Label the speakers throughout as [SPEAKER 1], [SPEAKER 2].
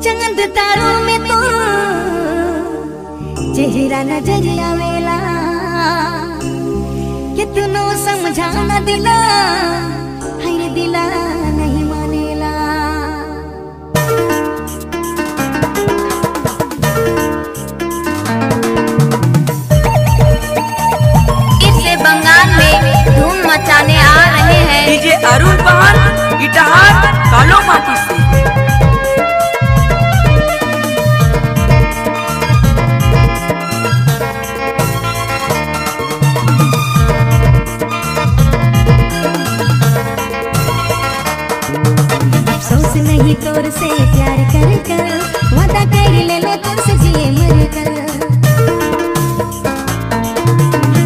[SPEAKER 1] चांद तारों में तो चेहरा नजर आवेला, कितनो समझाना दिला, हर दिला नहीं मानेला।
[SPEAKER 2] इससे बंगाल में धूम मचाने आ रहे हैं
[SPEAKER 3] डीजे अरुण पहाड़ इटाहार कालो माटी से।
[SPEAKER 1] अफसोस नहीं तोर से प्यार कर कर, वादा कर ले लो तोर से जिए मर कर।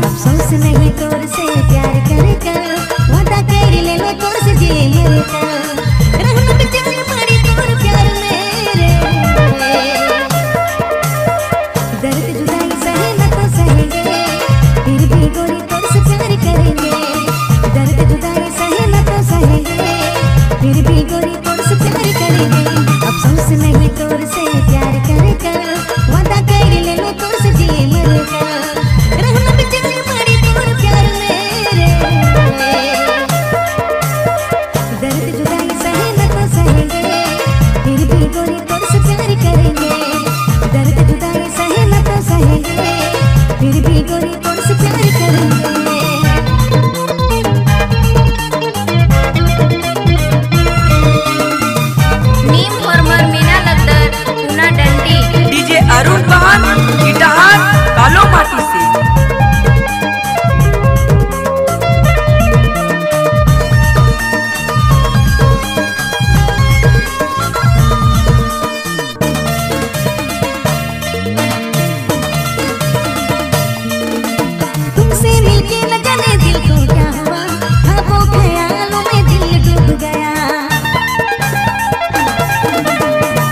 [SPEAKER 1] अफसोस नहीं तोर से प्यार कर कर, वादा कर ले लो तोर से जिए मर कर। रहना बेचारी पड़ी तोर प्यार मेरे, दर्द जुदाई सहे न तो सहेंगे, फिर भी गोरी तोर से प्यार करेंगे। दर्द जुदाई सहे न तो सहेंगे, फिर भी गोरी तोर से प्यार करेंगे। अफसोस नहीं तोर से प्यार कर कर, वादा कर ले लो तोर से जिए मर कर। रहना बेचारी पड़ी तोर प्यार मेरे, दर्द जुदाई सहे न तो सहेंगे, फिर भी गोरी तोर से प्यार करेंगे। दर्द जुदाई सहे न तो सहेंगे, फिर भी गोरी तोर से प्यार करेंगे।
[SPEAKER 3] डीजे अरुण पहाड़ इटाहार कालो माटी से।
[SPEAKER 1] तुमसे मिलके न जाने दिल को क्या हुआ, ख्वाबों ख्यालों में दिल डूब गया।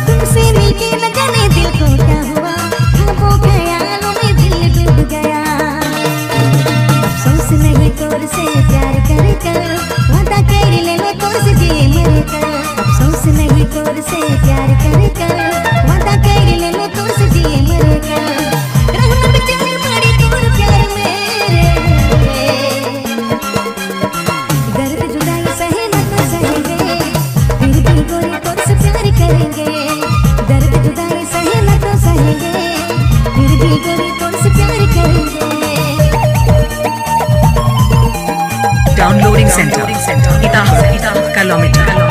[SPEAKER 1] तुमसे मिलके न जाने दिल को क्या हुआ, ख्वाबों ख्यालों में दिल डूब गया। अफसोस नहीं तोर से प्यार कर कर, वादा कर ले लो तोर से जिए मर कर। अफसोस नहीं तोर से प्यार कर कर, वादा कर ले लो तोर से जिए मर कर। रहना बेचारी पड़ी तोर प्यार मेरे, दर्द जुदाई सहे न तो सहेंगे, फिर भी गोरी तोर से प्यार करेंगे। दर्द जुदाई सहे न तो सहेंगे, फिर भी गोरी तोर से प्यार करेंगे।
[SPEAKER 4] Downloading centre Itahar kilometre.